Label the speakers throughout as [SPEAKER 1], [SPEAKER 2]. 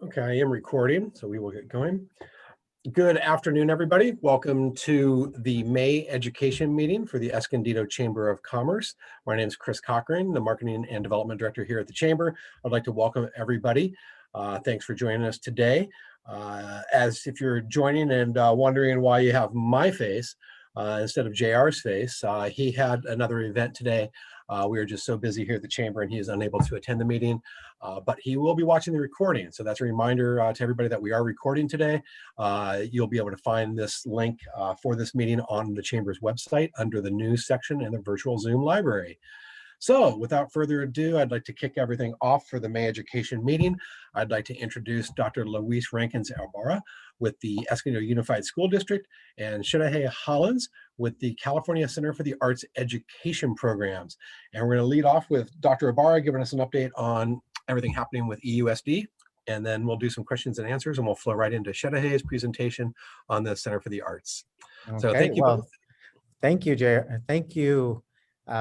[SPEAKER 1] Okay, I am recording, so we will get going. Good afternoon, everybody. Welcome to the May education meeting for the Escondido Chamber of Commerce. My name is Chris Cochran, the Marketing and Development Director here at the Chamber. I'd like to welcome everybody. Thanks for joining us today. As if you're joining and wondering why you have my face instead of JR's face, he had another event today. We are just so busy here at the Chamber and he is unable to attend the meeting, but he will be watching the recording. So that's a reminder to everybody that we are recording today. You'll be able to find this link for this meeting on the Chamber's website under the news section in the virtual Zoom library. So without further ado, I'd like to kick everything off for the May education meeting. I'd like to introduce Dr. Luis Rankins-Ibarra with the Escondido Unified School District and Sherehe Hollins with the California Center for the Arts Education Programs. And we're going to lead off with Dr. Ibarra giving us an update on everything happening with EUSD. And then we'll do some questions and answers and we'll flow right into Sherehe's presentation on the Center for the Arts.
[SPEAKER 2] Okay,
[SPEAKER 1] So thank you both.
[SPEAKER 2] Thank you, Jay. Thank you,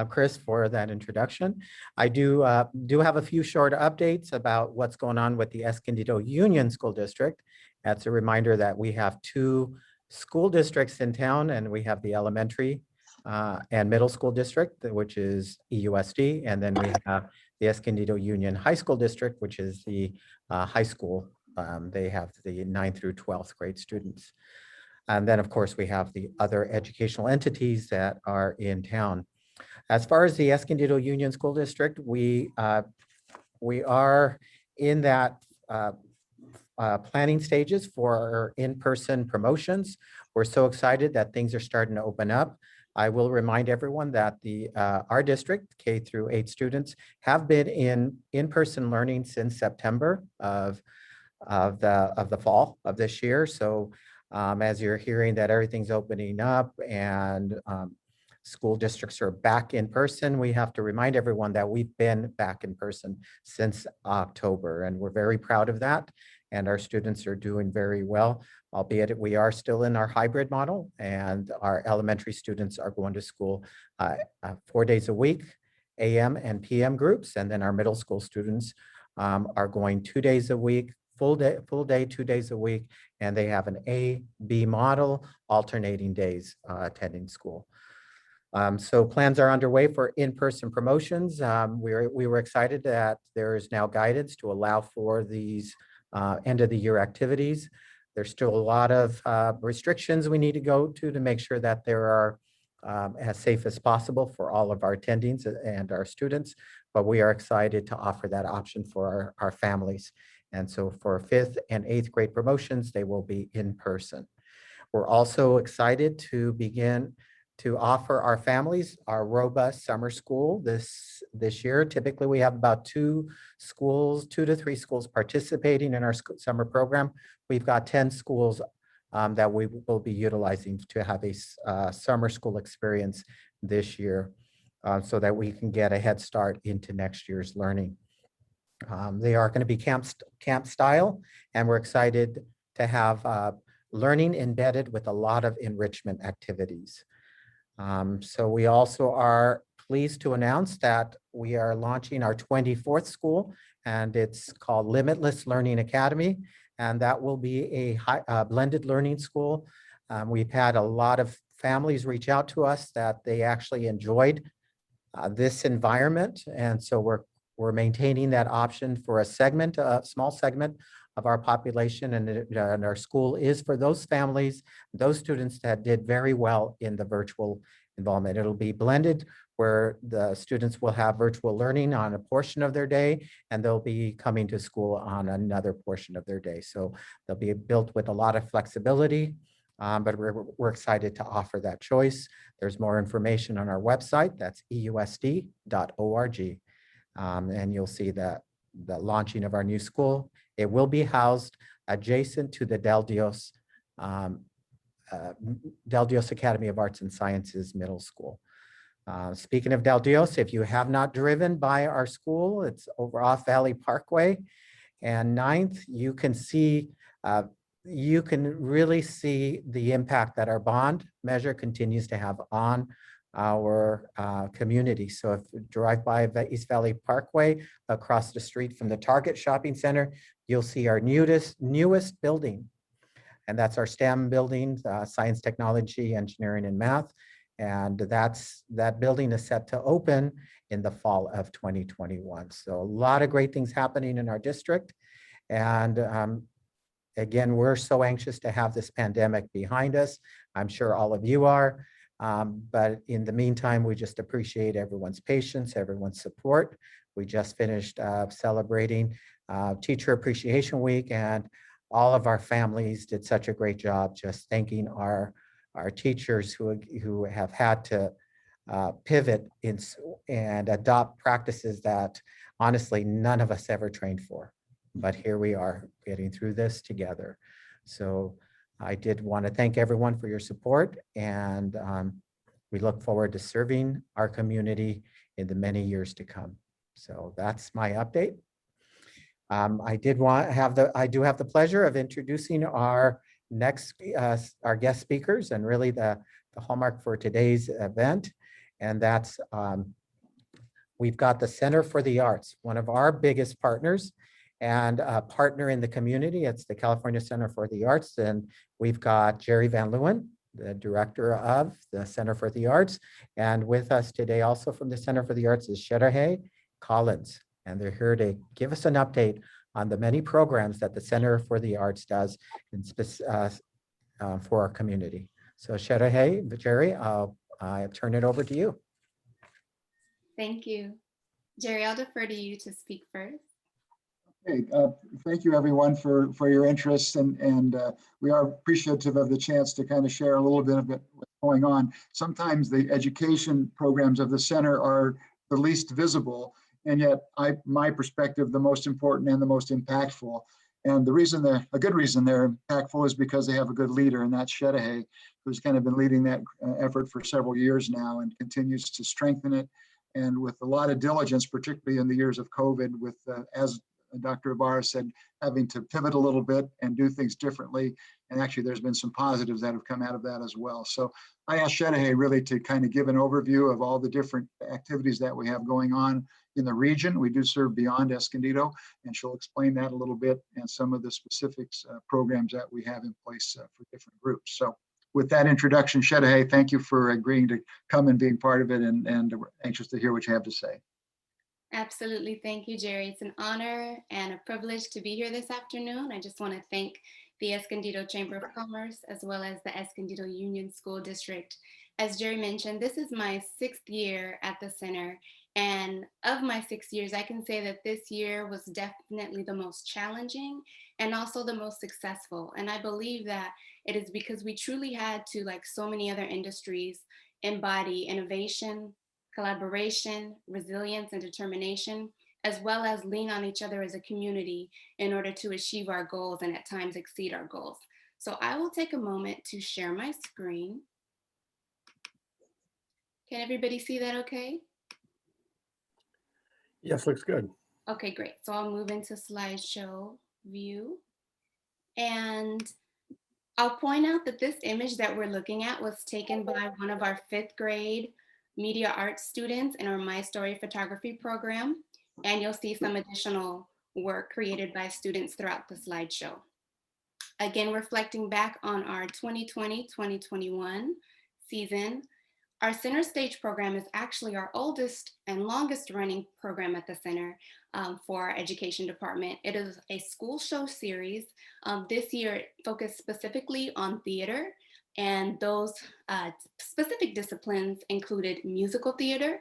[SPEAKER 2] Chris, for that introduction. I do have a few short updates about what's going on with the Escondido Union School District. That's a reminder that we have two school districts in town, and we have the elementary and middle school district, which is EUSD, and then we have the Escondido Union High School District, which is the high school. They have the 9th through 12th grade students. And then, of course, we have the other educational entities that are in town. As far as the Escondido Union School District, we are in that planning stages for our in-person promotions. We're so excited that things are starting to open up. I will remind everyone that our district, K through 8 students, have been in-person learning since September of the fall of this year. So as you're hearing that everything's opening up and school districts are back in person, we have to remind everyone that we've been back in person since October, and we're very proud of that. And our students are doing very well, albeit we are still in our hybrid model, and our elementary students are going to school 4 days a week, AM and PM groups, and then our middle school students are going 2 days a week, full day, 2 days a week, and they have an A-B model, alternating days attending school. So plans are underway for in-person promotions. We were excited that there is now guidance to allow for these end of the year activities. There's still a lot of restrictions we need to go to make sure that there are as safe as possible for all of our attendings and our students, but we are excited to offer that option for our families. And so for 5th and 8th grade promotions, they will be in person. We're also excited to begin to offer our families our robust summer school this year. Typically, we have about 2 to 3 schools participating in our summer program. We've got 10 schools that we will be utilizing to have a summer school experience this year so that we can get a head start into next year's learning. They are going to be camp style, and we're excited to have learning embedded with a lot of enrichment activities. So we also are pleased to announce that we are launching our 24th school, and it's called Limitless Learning Academy, and that will be a blended learning school. We've had a lot of families reach out to us that they actually enjoyed this environment, and so we're maintaining that option for a small segment of our population, and our school is for those families, those students that did very well in the virtual involvement. It'll be blended where the students will have virtual learning on a portion of their day, and they'll be coming to school on another portion of their day. So they'll be built with a lot of flexibility, but we're excited to offer that choice. There's more information on our website. That's eusd.org. And you'll see that the launching of our new school. It will be housed adjacent to the Del Dios Academy of Arts and Sciences Middle School. Speaking of Del Dios, if you have not driven by our school, it's over off Valley Parkway and 9th. You can really see the impact that our bond measure continues to have on our community. So if you drive by the East Valley Parkway across the street from the Target Shopping Center, you'll see our newest building. And that's our STEM building, science, technology, engineering, and math. And that building is set to open in the fall of 2021. So a lot of great things happening in our district. And again, we're so anxious to have this pandemic behind us. I'm sure all of you are. But in the meantime, we just appreciate everyone's patience, everyone's support. We just finished celebrating Teacher Appreciation Week, and all of our families did such a great job just thanking our teachers who have had to pivot and adopt practices that honestly none of us ever trained for. But here we are getting through this together. So I did want to thank everyone for your support, and we look forward to serving our community in the many years to come. So that's my update. I do have the pleasure of introducing our next our guest speakers, and really the hallmark for today's event, and that's we've got the Center for the Arts, one of our biggest partners and a partner in the community. It's the California Center for the Arts, and we've got Jerry Van Leeuwen, the director of the Center for the Arts, and with us today also from the Center for the Arts is Sherehe Hollins, and they're here to give us an update on the many programs that the Center for the Arts does for our community. So Sherehe, Jerry, I'll turn it over to you.
[SPEAKER 3] Thank you. Jerry, I'll defer to you to speak first.
[SPEAKER 4] Okay, thank you everyone for your interest, and we are appreciative of the chance to kind of share a little bit of what's going on. Sometimes the education programs of the center are the least visible, and yet my perspective, the most important and the most impactful. And a good reason they're impactful is because they have a good leader, and that's Sherehe, who's kind of been leading that effort for several years now and continues to strengthen it. And with a lot of diligence, particularly in the years of COVID, with as Dr. Ibarra said, having to pivot a little bit and do things differently. And actually, there's been some positives that have come out of that as well. So I asked Sherehe really to kind of give an overview of all the different activities that we have going on in the region. We do serve beyond Escondido, and she'll explain that a little bit and some of the specifics programs that we have in place for different groups. So with that introduction, Sherehe, thank you for agreeing to come and being part of it, and we're anxious to hear what you have to say.
[SPEAKER 3] Absolutely. Thank you, Jerry. It's an honor and a privilege to be here this afternoon. I just want to thank the Escondido Chamber of Commerce, as well as the Escondido Union School District. As Jerry mentioned, this is my 6th year at the center. And of my 6 years, I can say that this year was definitely the most challenging and also the most successful. And I believe that it is because we truly had to, like so many other industries, embody innovation, collaboration, resilience, and determination, as well as lean on each other as a community in order to achieve our goals and at times exceed our goals. So I will take a moment to share my screen. Can everybody see that okay?
[SPEAKER 1] Yes, looks good.
[SPEAKER 3] Okay, great. So I'll move into slideshow view. And I'll point out that this image that we're looking at was taken by one of our 5th grade media arts students in our My Story photography program. And you'll see some additional work created by students throughout the slideshow. Again, reflecting back on our 2020-2021 season, our Center Stage program is actually our oldest and longest running program at the center for our education department. It is a school show series. This year, it focused specifically on theater, and those specific disciplines included musical theater,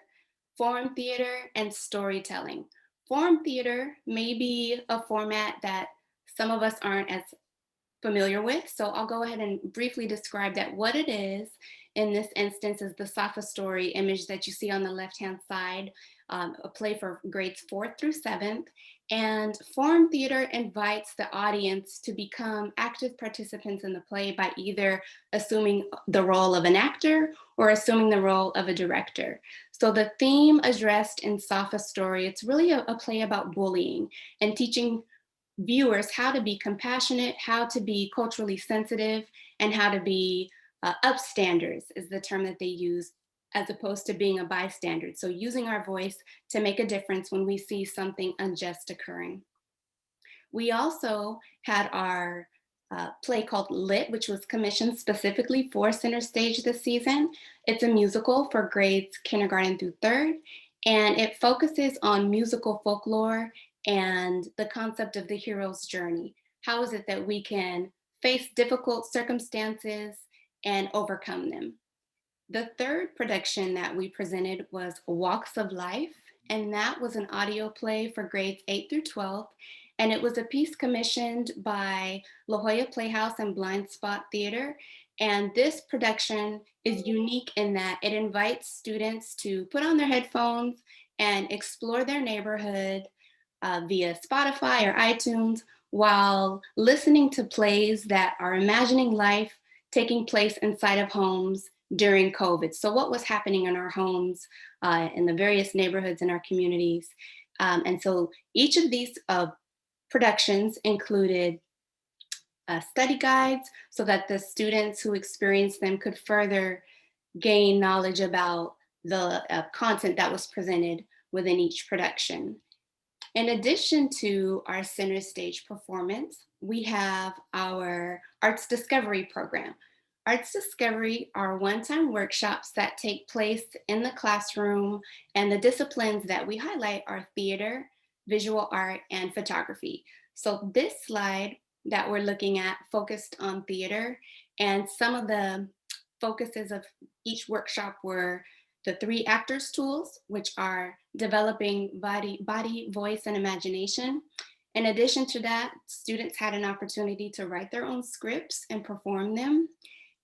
[SPEAKER 3] forum theater, and storytelling. Forum theater may be a format that some of us aren't as familiar with, so I'll go ahead and briefly describe that. What it is in this instance is the sophistry image that you see on the left-hand side, a play for grades 4th through 7th. And forum theater invites the audience to become active participants in the play by either assuming the role of an actor or assuming the role of a director. So the theme addressed in sophistry, it's really a play about bullying and teaching viewers how to be compassionate, how to be culturally sensitive, and how to be upstanders is the term that they use as opposed to being a bystander. So using our voice to make a difference when we see something unjust occurring. We also had our play called Lit, which was commissioned specifically for Center Stage this season. It's a musical for grades kindergarten through third, and it focuses on musical folklore and the concept of the hero's journey. How is it that we can face difficult circumstances and overcome them? The third production that we presented was Walks of Life, and that was an audio play for grades 8 through 12. And it was a piece commissioned by La Jolla Playhouse and Blind Spot Theater. And this production is unique in that it invites students to put on their headphones and explore their neighborhood via Spotify or iTunes while listening to plays that are imagining life taking place inside of homes during COVID. So what was happening in our homes, in the various neighborhoods in our communities. And so each of these productions included study guides so that the students who experienced them could further gain knowledge about the content that was presented within each production. In addition to our center stage performance, we have our Arts Discovery program. Arts Discovery are one-time workshops that take place in the classroom, and the disciplines that we highlight are theater, visual art, and photography. So this slide that we're looking at focused on theater, and some of the focuses of each workshop were the 3 actors tools, which are developing body, voice, and imagination. In addition to that, students had an opportunity to write their own scripts and perform them.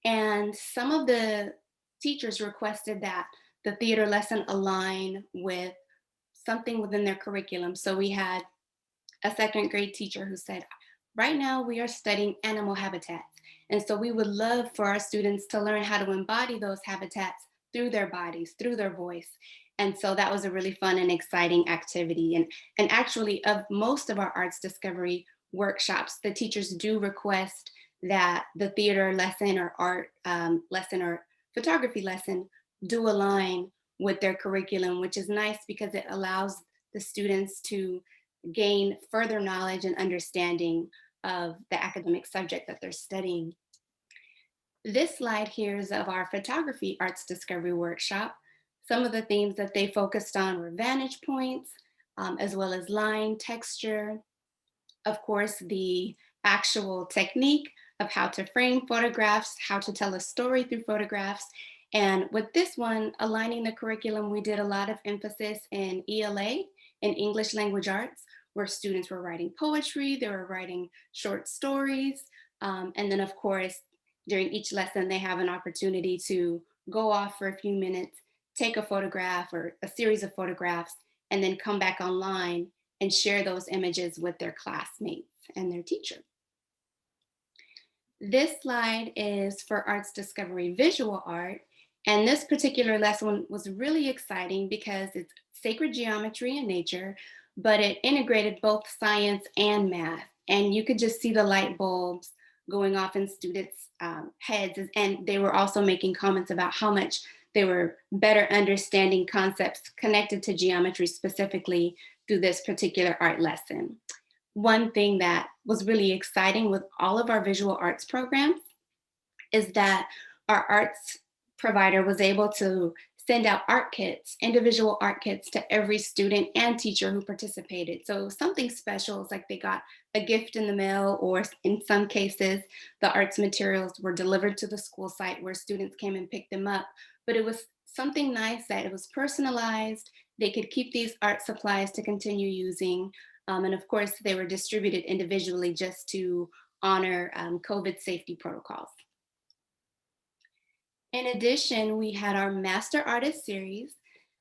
[SPEAKER 3] And some of the teachers requested that the theater lesson align with something within their curriculum. So we had a 2nd grade teacher who said, right now we are studying animal habitats. And so we would love for our students to learn how to embody those habitats through their bodies, through their voice. And so that was a really fun and exciting activity. And actually, of most of our arts discovery workshops, the teachers do request that the theater lesson or art lesson or photography lesson do align with their curriculum, which is nice because it allows the students to gain further knowledge and understanding of the academic subject that they're studying. This slide here is of our photography arts discovery workshop. Some of the themes that they focused on were vantage points, as well as line, texture, of course, the actual technique of how to frame photographs, how to tell a story through photographs. And with this one, aligning the curriculum, we did a lot of emphasis in ELA, in English language arts, where students were writing poetry, they were writing short stories. And then of course, during each lesson, they have an opportunity to go off for a few minutes, take a photograph or a series of photographs, and then come back online and share those images with their classmates and their teacher. This slide is for Arts Discovery Visual Art. And this particular lesson was really exciting because it's sacred geometry and nature, but it integrated both science and math. And you could just see the light bulbs going off in students' heads. And they were also making comments about how much they were better understanding concepts connected to geometry specifically through this particular art lesson. One thing that was really exciting with all of our visual arts programs is that our arts provider was able to send out art kits, individual art kits to every student and teacher who participated. So it was something special. It's like they got a gift in the mail, or in some cases, the arts materials were delivered to the school site where students came and picked them up. But it was something nice that it was personalized. They could keep these art supplies to continue using. And of course, they were distributed individually just to honor COVID safety protocols. In addition, we had our Master Artist Series.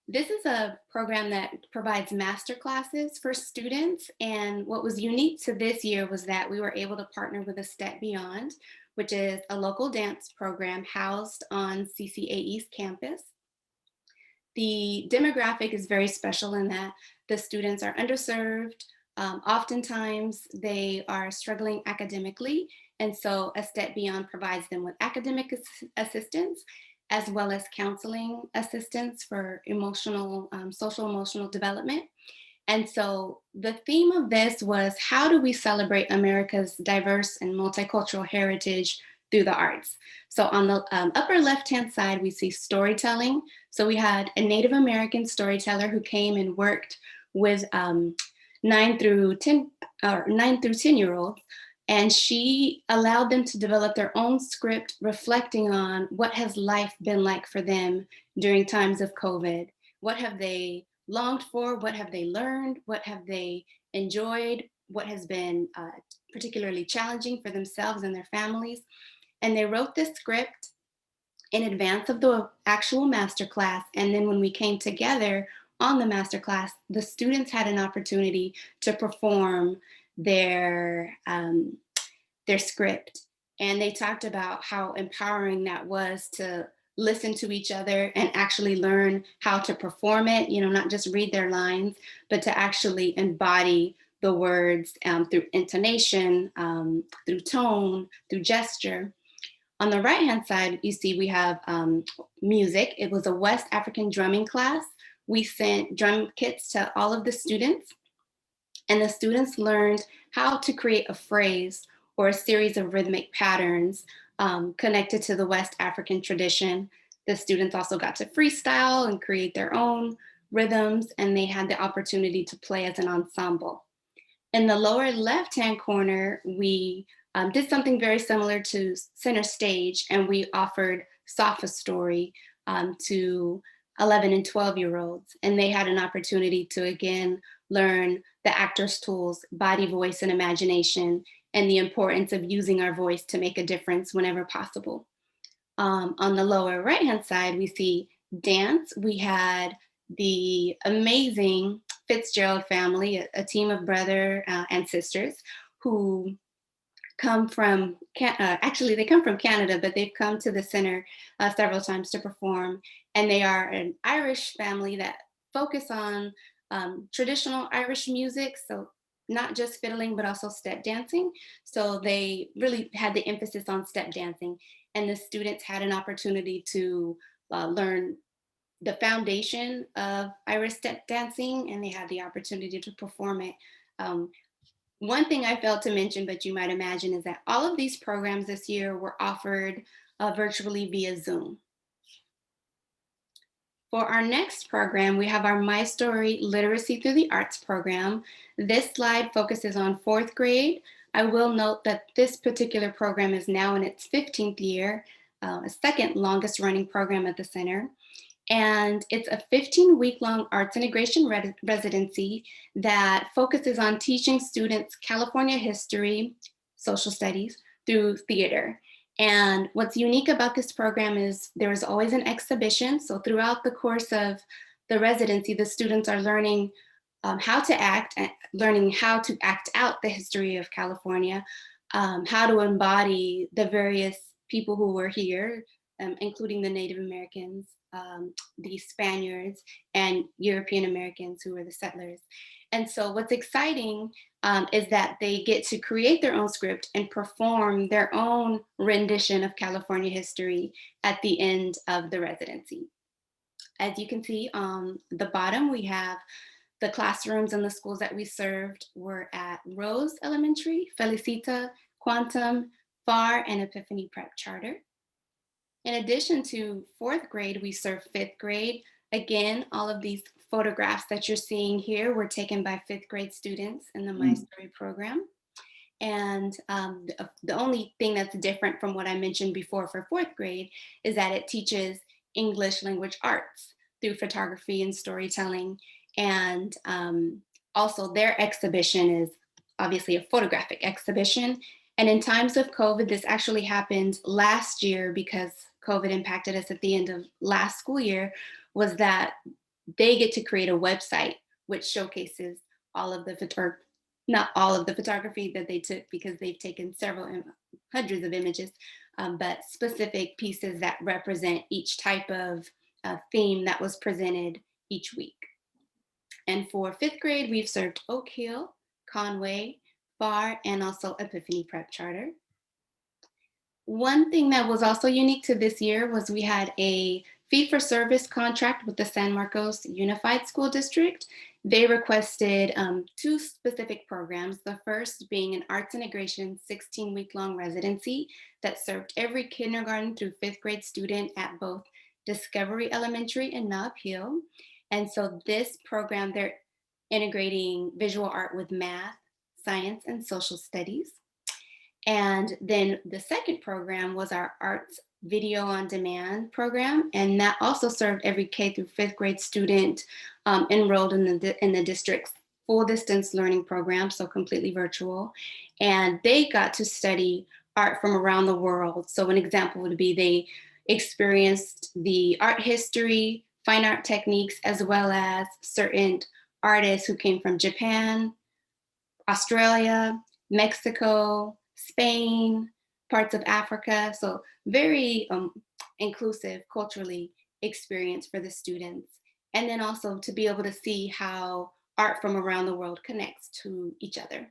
[SPEAKER 3] This is a program that provides master classes for students. And what was unique to this year was that we were able to partner with A Step Beyond, which is a local dance program housed on CCAE's campus. The demographic is very special in that the students are underserved. Oftentimes they are struggling academically. And so A Step Beyond provides them with academic assistance. as well as counseling assistance for social emotional development. And so the theme of this was, how do we celebrate America's diverse and multicultural heritage through the arts? So on the upper left-hand side, we see storytelling. So we had a Native American storyteller who came and worked with 9 through 10-year-olds. And she allowed them to develop their own script reflecting on what has life been like for them during times of COVID. What have they longed for? What have they learned? What have they enjoyed? What has been particularly challenging for themselves and their families? And they wrote this script in advance of the actual masterclass. And then when we came together on the masterclass, the students had an opportunity to perform their script. And they talked about how empowering that was to listen to each other and actually learn how to perform it, not just read their lines, but to actually embody the words through intonation, through tone, through gesture. On the right-hand side, you see we have music. It was a West African drumming class. We sent drum kits to all of the students, and the students learned how to create a phrase or a series of rhythmic patterns connected to the West African tradition. The students also got to freestyle and create their own rhythms, and they had the opportunity to play as an ensemble. In the lower left-hand corner, we did something very similar to Center Stage, and we offered sophistry to 11 and 12-year-olds. And they had an opportunity to, again, learn the actor's tools, body, voice, and imagination, and the importance of using our voice to make a difference whenever possible. On the lower right-hand side, we see dance. We had the amazing Fitzgerald family, a team of brother and sisters who come from, actually they come from Canada, but they've come to the center several times to perform. And they are an Irish family that focus on traditional Irish music. So not just fiddling, but also step dancing. So they really had the emphasis on step dancing. And the students had an opportunity to learn the foundation of Irish step dancing, and they had the opportunity to perform it. One thing I failed to mention, but you might imagine, is that all of these programs this year were offered virtually via Zoom. For our next program, we have our My Story Literacy Through the Arts program. This slide focuses on 4th grade. I will note that this particular program is now in its 15th year, a second longest running program at the center. And it's a 15-week-long arts integration residency that focuses on teaching students California history, social studies, through theater. And what's unique about this program is there is always an exhibition. So throughout the course of the residency, the students are learning how to act, learning how to act out the history of California, how to embody the various people who were here, including the Native Americans, the Spaniards, and European Americans who were the settlers. And so what's exciting is that they get to create their own script and perform their own rendition of California history at the end of the residency. As you can see on the bottom, we have the classrooms and the schools that we served were at Rose Elementary, Felicita, Quantum, FAR, and Epiphany Prep Charter. In addition to 4th grade, we serve 5th grade. Again, all of these photographs that you're seeing here were taken by 5th grade students in the My Story program. And the only thing that's different from what I mentioned before for 4th grade is that it teaches English language arts through photography and storytelling. And also their exhibition is obviously a photographic exhibition. And in times of COVID, this actually happened last year because COVID impacted us at the end of last school year, was that they get to create a website which showcases all of the, or not all of the photography that they took, because they've taken several hundreds of images, but specific pieces that represent each type of theme that was presented each week. And for 5th grade, we've served Oak Hill, Conway, FAR, and also Epiphany Prep Charter. One thing that was also unique to this year was we had a fee-for-service contract with the San Marcos Unified School District. They requested 2 specific programs, the first being an arts integration 16-week-long residency that served every kindergarten through 5th grade student at both Discovery Elementary and Nob Hill. And so this program, they're integrating visual art with math, science, and social studies. And then the second program was our arts video on demand program. And that also served every K through 5th grade student enrolled in the district's full distance learning program, so completely virtual. And they got to study art from around the world. So an example would be they experienced the art history, fine art techniques, as well as certain artists who came from Japan, Australia, Mexico, Spain, parts of Africa. So very inclusive culturally experience for the students. And then also to be able to see how art from around the world connects to each other.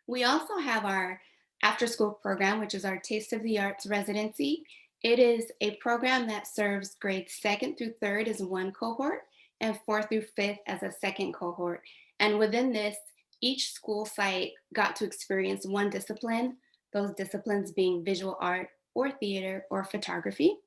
[SPEAKER 3] We also have our after school program, which is our Taste of the Arts residency. It is a program that serves grades 2nd through 3rd as one cohort and 4th through 5th as a second cohort. And within this, each school site got to experience one discipline, those disciplines being visual art or theater or photography.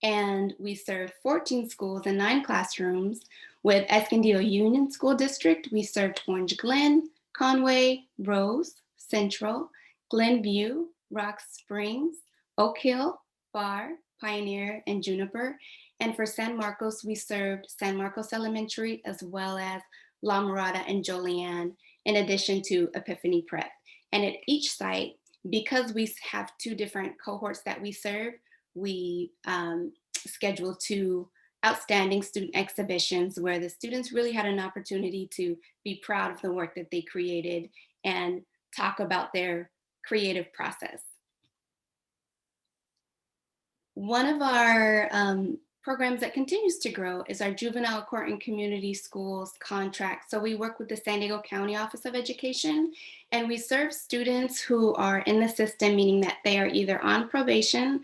[SPEAKER 3] And we served 14 schools and 9 classrooms. With Escondido Union School District, we served Orange Glen, Conway, Rose, Central, Glenview, Rock Springs, Oak Hill, Bar, Pioneer, and Juniper. And for San Marcos, we served San Marcos Elementary as well as La Mirada and Joliet, in addition to Epiphany Prep. And at each site, because we have 2 different cohorts that we serve, we schedule 2 outstanding student exhibitions where the students really had an opportunity to be proud of the work that they created and talk about their creative process. One of our programs that continues to grow is our Juvenile Court and Community Schools contract. So we work with the San Diego County Office of Education, and we serve students who are in the system, meaning that they are either on probation,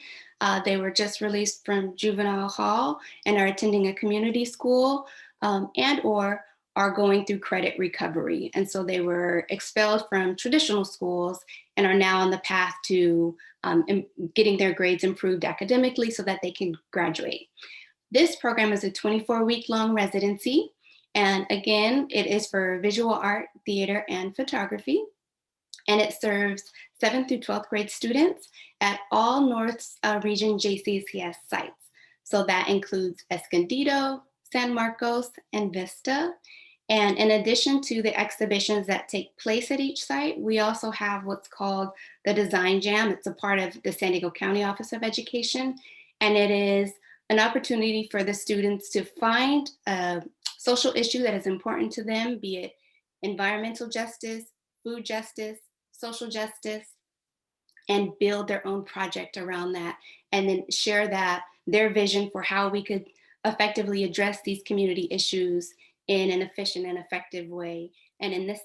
[SPEAKER 3] they were just released from juvenile hall and are attending a community school, and or are going through credit recovery. And so they were expelled from traditional schools and are now on the path to getting their grades improved academically so that they can graduate. This program is a 24-week-long residency. And again, it is for visual art, theater, and photography. And it serves 7th through 12th grade students at all North Region JCCS sites. So that includes Escondido, San Marcos, and Vista. And in addition to the exhibitions that take place at each site, we also have what's called the Design Jam. It's a part of the San Diego County Office of Education. And it is an opportunity for the students to find a social issue that is important to them, be it environmental justice, food justice, social justice, and build their own project around that. And then share their vision for how we could effectively address these community issues in an efficient and effective way. And in this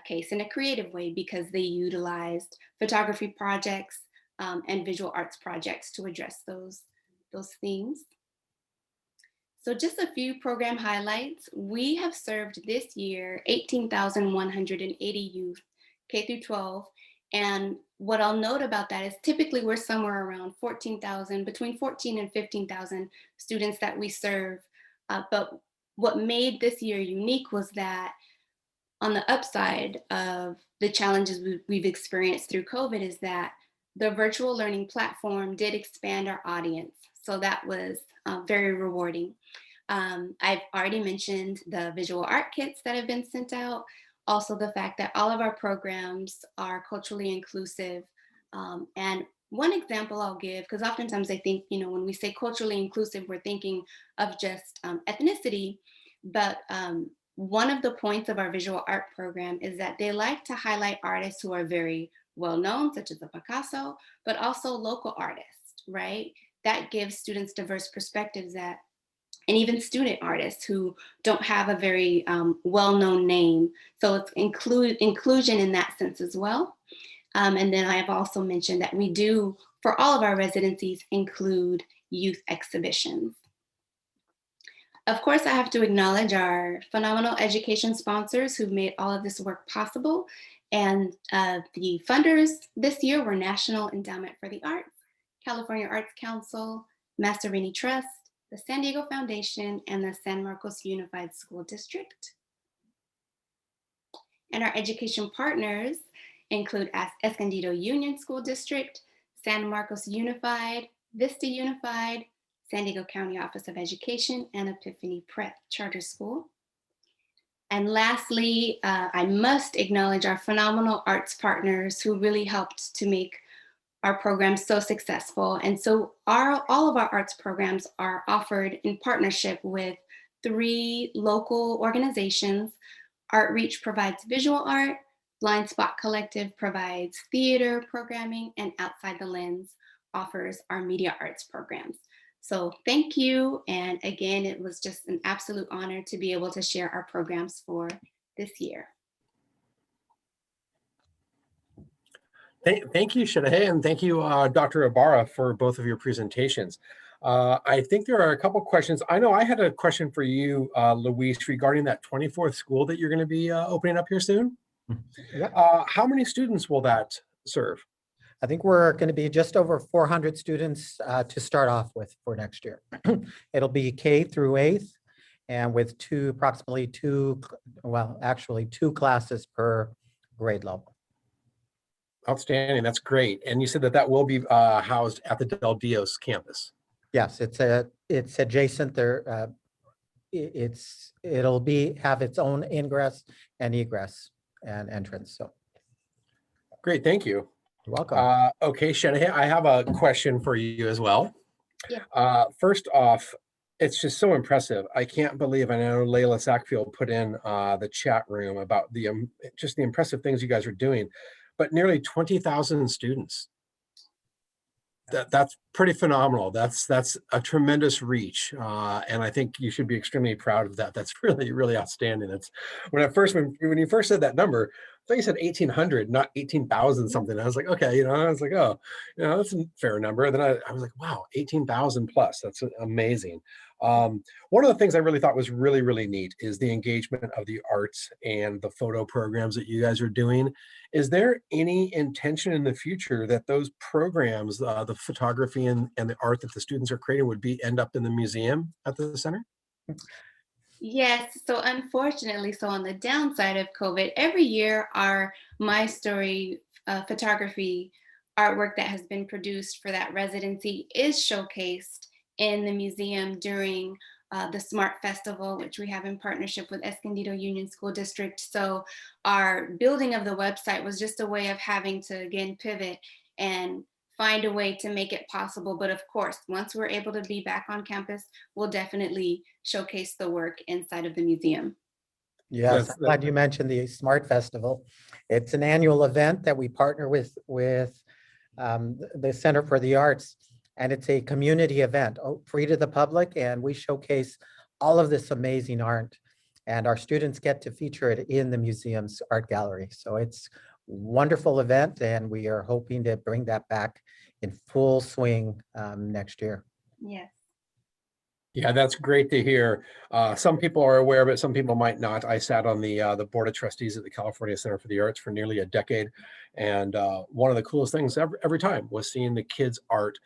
[SPEAKER 3] case, in a creative way, because they utilized photography projects and visual arts projects to address those themes. So just a few program highlights. We have served this year 18,180 youth, K through 12. And what I'll note about that is typically we're somewhere around 14,000, between 14 and 15,000 students that we serve. But what made this year unique was that on the upside of the challenges we've experienced through COVID is that the virtual learning platform did expand our audience. So that was very rewarding. I've already mentioned the visual art kits that have been sent out. Also the fact that all of our programs are culturally inclusive. And one example I'll give, because oftentimes I think, when we say culturally inclusive, we're thinking of just ethnicity, but one of the points of our visual art program is that they like to highlight artists who are very well known, such as a Picasso, but also local artists, right? That gives students diverse perspectives and even student artists who don't have a very well-known name. So it's inclusion in that sense as well. And then I have also mentioned that we do, for all of our residencies, include youth exhibitions. Of course, I have to acknowledge our phenomenal education sponsors who've made all of this work possible. And the funders this year were National Endowment for the Arts, California Arts Council, Masterini Trust, the San Diego Foundation, and the San Marcos Unified School District. And our education partners include Escondido Union School District, San Marcos Unified, Vista Unified, San Diego County Office of Education, and Epiphany Prep Charter School. And lastly, I must acknowledge our phenomenal arts partners who really helped to make our programs so successful. And so all of our arts programs are offered in partnership with 3 local organizations. Art Reach provides visual art, Blind Spot Collective provides theater programming, and Outside the Lens offers our media arts programs. So thank you. And again, it was just an absolute honor to be able to share our programs for this year.
[SPEAKER 1] Thank you, Sherehe, and thank you, Dr. Ibarra, for both of your presentations. I think there are a couple questions. I know I had a question for you, Luis, regarding that 24th school that you're going to be opening up here soon.
[SPEAKER 2] Yep.
[SPEAKER 1] How many students will that serve?
[SPEAKER 2] I think we're going to be just over 400 students to start off with for next year. It'll be K through 8th and with approximately two classes per grade level.
[SPEAKER 1] Outstanding. That's great. And you said that will be housed at the Del Dios campus.
[SPEAKER 2] Yes, it's adjacent there. It'll have its own ingress and egress and entrance. So
[SPEAKER 1] great. Thank you.
[SPEAKER 2] You're welcome.
[SPEAKER 1] Okay, Sherehe, I have a question for you as well.
[SPEAKER 3] Yeah.
[SPEAKER 1] First off, it's just so impressive. I can't believe, I know Layla Sackfield put in the chat room about just the impressive things you guys are doing, but nearly 20,000 students. That's pretty phenomenal. That's a tremendous reach, and I think you should be extremely proud of that. That's really, really outstanding. That's when you first said that number, I thought you said 1,800, not 18,000 something. I was like, okay, I was like, oh, that's a fair number. And then I was like, wow, 18,000 plus. That's amazing. One of the things I really thought was really, really neat is the engagement of the arts and the photo programs that you guys are doing. Is there any intention in the future that those programs, the photography and the art that the students are creating would end up in the museum at the center?
[SPEAKER 3] Yes, so unfortunately, so on the downside of COVID, every year our My Story photography artwork that has been produced for that residency is showcased in the museum during the SMART Festival, which we have in partnership with Escondido Union School District. So our building of the website was just a way of having to, again, pivot and find a way to make it possible. But of course, once we're able to be back on campus, we'll definitely showcase the work inside of the museum.
[SPEAKER 2] Yes, I'm glad you mentioned the SMART Festival. It's an annual event that we partner with the Center for the Arts, and it's a community event, free to the public, and we showcase all of this amazing art, and our students get to feature it in the museum's art gallery. So it's a wonderful event, and we are hoping to bring that back in full swing next year.
[SPEAKER 3] Yes.
[SPEAKER 1] Yeah, that's great to hear. Some people are aware, but some people might not. I sat on the board of trustees at the California Center for the Arts for nearly a decade. And one of the coolest things every time was seeing the kids' art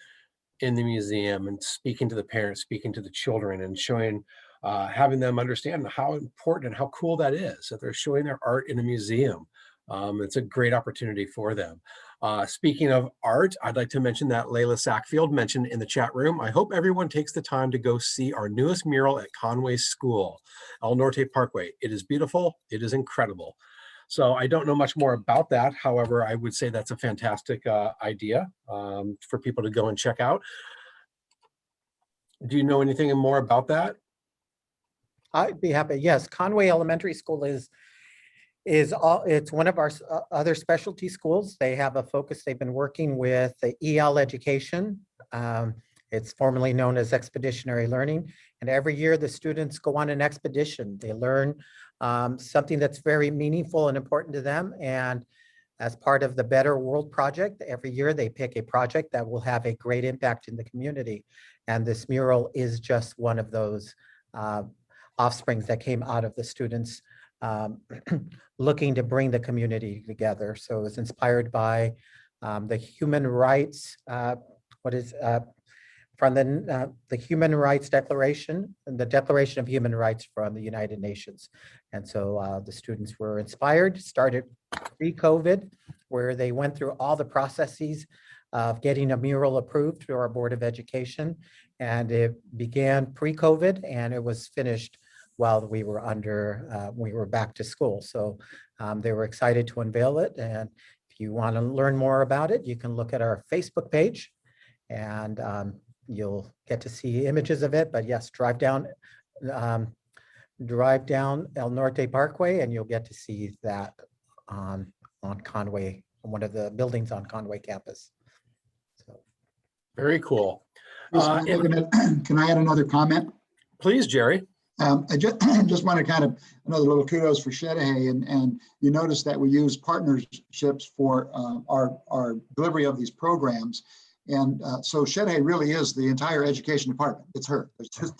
[SPEAKER 1] in the museum and speaking to the parents, speaking to the children, and showing, having them understand how important and how cool that is, that they're showing their art in a museum. It's a great opportunity for them. Speaking of art, I'd like to mention that Layla Sackfield mentioned in the chat room, I hope everyone takes the time to go see our newest mural at Conway School, El Norte Parkway. It is beautiful. It is incredible. So I don't know much more about that. However, I would say that's a fantastic idea for people to go and check out. Do you know anything more about that?
[SPEAKER 2] I'd be happy. Yes, Conway Elementary School it's one of our other specialty schools. They have a focus. They've been working with the EL education. It's formerly known as expeditionary learning. And every year the students go on an expedition. They learn something that's very meaningful and important to them. And As part of the Better World Project, every year they pick a project that will have a great impact in the community. And this mural is just one of those offsprings that came out of the students looking to bring the community together. So it was inspired by the human rights, from the Human Rights Declaration and the Declaration of Human Rights from the United Nations. And so the students were inspired, started pre-COVID, where they went through all the processes of getting a mural approved through our Board of Education. And it began pre-COVID and it was finished while we were back to school. So they were excited to unveil it. And if you want to learn more about it, you can look at our Facebook page and you'll get to see images of it. But yes, drive down El Norte Parkway and you'll get to see that on Conway, one of the buildings on Conway campus. So
[SPEAKER 1] Very cool.
[SPEAKER 4] Can I add another comment?
[SPEAKER 1] Please, Jerry.
[SPEAKER 4] I just want to kind of another little kudos for Sherehe, and you notice that we use partnerships for our delivery of these programs. And so Sherehe really is the entire education department. It's her. There's just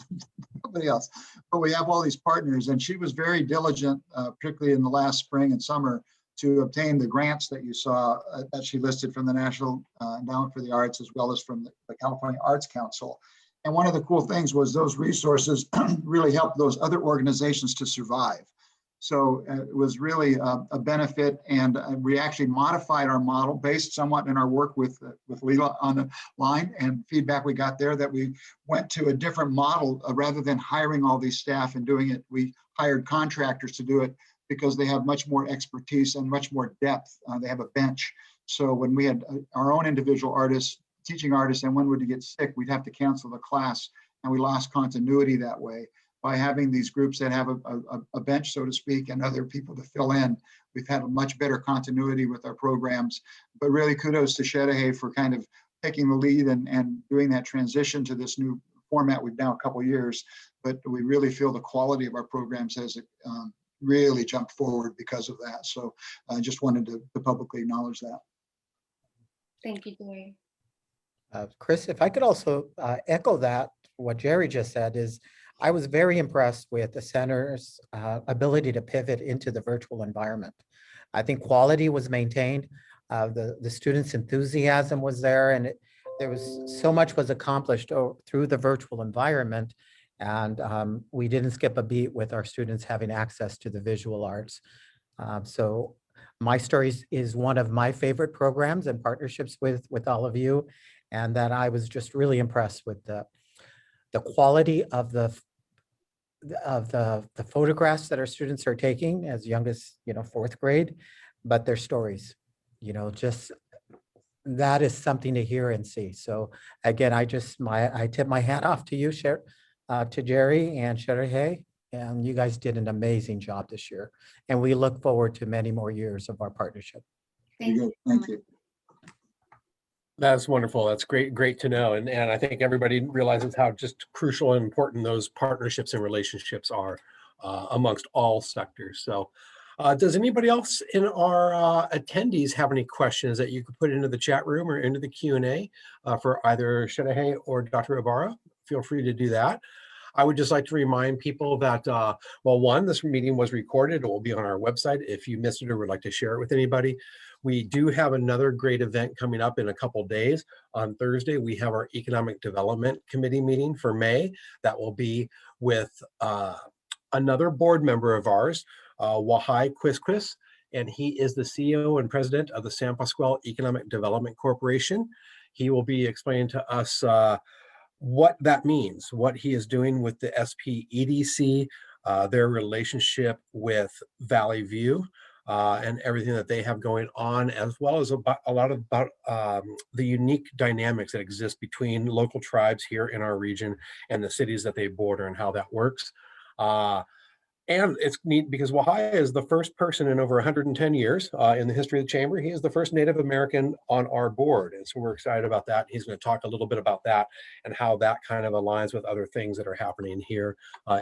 [SPEAKER 4] nobody else. But we have all these partners, and she was very diligent, particularly in the last spring and summer, to obtain the grants that you saw that she listed from the National Endowment for the Arts, as well as from the California Arts Council. And one of the cool things was those resources really helped those other organizations to survive. So it was really a benefit, and we actually modified our model based somewhat in our work with Leela on the line and feedback we got there, that we went to a different model rather than hiring all these staff and doing it. We hired contractors to do it because they have much more expertise and much more depth. They have a bench. So when we had our own individual artists, teaching artists, and one would get sick, we'd have to cancel the class, and we lost continuity that way. By having these groups that have a bench, so to speak, and other people to fill in, we've had a much better continuity with our programs. But really kudos to Sherehe for kind of taking the lead and doing that transition to this new format. We've now a couple of years, but we really feel the quality of our programs has really jumped forward because of that. So I just wanted to publicly acknowledge that.
[SPEAKER 3] Thank you, Jerry.
[SPEAKER 2] Chris, if I could also echo that, what Jerry just said is, I was very impressed with the center's ability to pivot into the virtual environment. I think quality was maintained. The students' enthusiasm was there, and there was so much was accomplished through the virtual environment. And we didn't skip a beat with our students having access to the visual arts. So My Stories is one of my favorite programs and partnerships with all of you. And that I was just really impressed with the quality of the photographs that our students are taking as young as, 4th grade, but their stories, just that is something to hear and see. So again, I tip my hat off to you, to Jerry and Sherehe, and you guys did an amazing job this year. And we look forward to many more years of our partnership.
[SPEAKER 3] Thank you.
[SPEAKER 4] Thank you.
[SPEAKER 1] That's wonderful. That's great to know. And I think everybody realizes how just crucial and important those partnerships and relationships are amongst all sectors. So does anybody else in our attendees have any questions that you could put into the chat room or into the Q&A for either Sherehe or Dr. Ibarra? Feel free to do that. I would just like to remind people that, well, one, this meeting was recorded. It will be on our website if you missed it or would like to share it with anybody. We do have another great event coming up in a couple of days. On Thursday, we have our Economic Development Committee meeting for May. That will be with another board member of ours, Wahai Quisquis, and he is the CEO and president of the San Pasqual Economic Development Corporation. He will be explaining to us what that means, what he is doing with the SPEDC, their relationship with Valley View, and everything that they have going on, as well as a lot about the unique dynamics that exist between local tribes here in our region and the cities that they border and how that works. And it's neat because Wahai is the first person in over 110 years in the history of the Chamber. He is the first Native American on our board. And so we're excited about that. He's going to talk a little bit about that and how that kind of aligns with other things that are happening here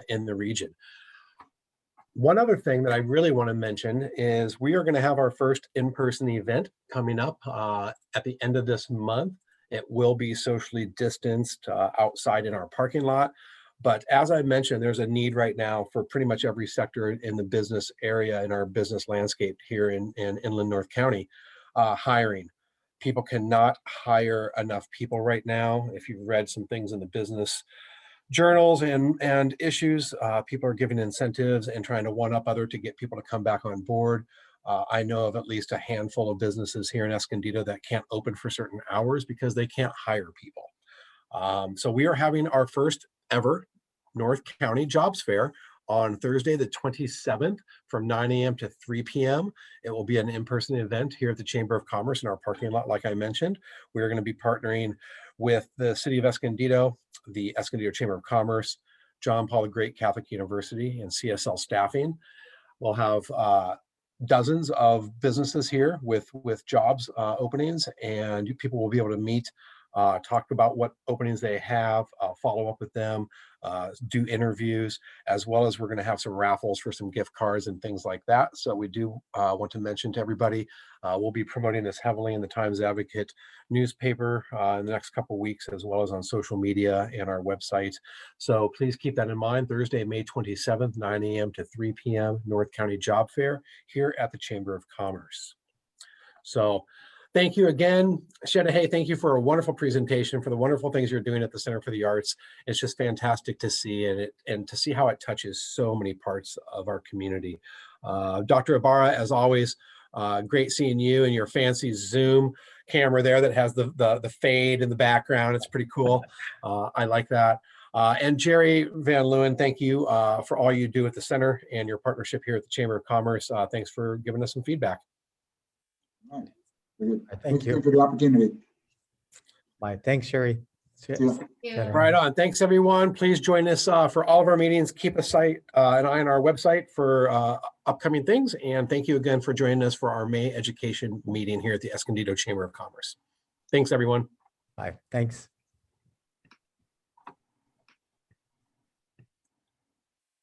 [SPEAKER 1] in the region. One other thing that I really want to mention is we are going to have our first in-person event coming up at the end of this month. It will be socially distanced outside in our parking lot. But as I mentioned, there's a need right now for pretty much every sector in the business area, in our business landscape here in Inland North County, hiring. People cannot hire enough people right now. If you've read some things in the business journals and issues, people are giving incentives and trying to one up other to get people to come back on board. I know of at least a handful of businesses here in Escondido that can't open for certain hours because they can't hire people. So we are having our first ever North County Jobs Fair on Thursday, the 27th from 9 a.m. to 3 p.m. It will be an in-person event here at the Chamber of Commerce in our parking lot, like I mentioned. We're going to be partnering with the City of Escondido, the Escondido Chamber of Commerce, John Paul the Great Catholic University, and CSL Staffing. We'll have dozens of businesses here with jobs openings, and people will be able to meet, talk about what openings they have, follow up with them, do interviews, as well as we're going to have some raffles for some gift cards and things like that. So we do want to mention to everybody, we'll be promoting this heavily in the Times Advocate newspaper in the next couple of weeks, as well as on social media and our website. So please keep that in mind. Thursday, May 27th, 9 a.m. to 3 p.m. North County Job Fair here at the Chamber of Commerce. So thank you again, Sherehe. Thank you for a wonderful presentation, for the wonderful things you're doing at the Center for the Arts. It's just fantastic to see and to see how it touches so many parts of our community. Dr. Ibarra, as always, great seeing you and your fancy Zoom camera there that has the fade in the background. It's pretty cool. I like that. And Jerry Van Leeuwen, thank you for all you do at the center and your partnership here at the Chamber of Commerce. Thanks for giving us some feedback.
[SPEAKER 4] All right. Very good.
[SPEAKER 2] Thank you
[SPEAKER 4] for the opportunity.
[SPEAKER 2] Bye. Thanks, Sherry.
[SPEAKER 4] See ya.
[SPEAKER 3] Thank you.
[SPEAKER 2] Better.
[SPEAKER 1] Right on. Thanks, everyone. Please join us for all of our meetings. Keep an eye on our website for upcoming things. And thank you again for joining us for our May education meeting here at the Escondido Chamber of Commerce. Thanks, everyone.
[SPEAKER 2] Bye. Thanks.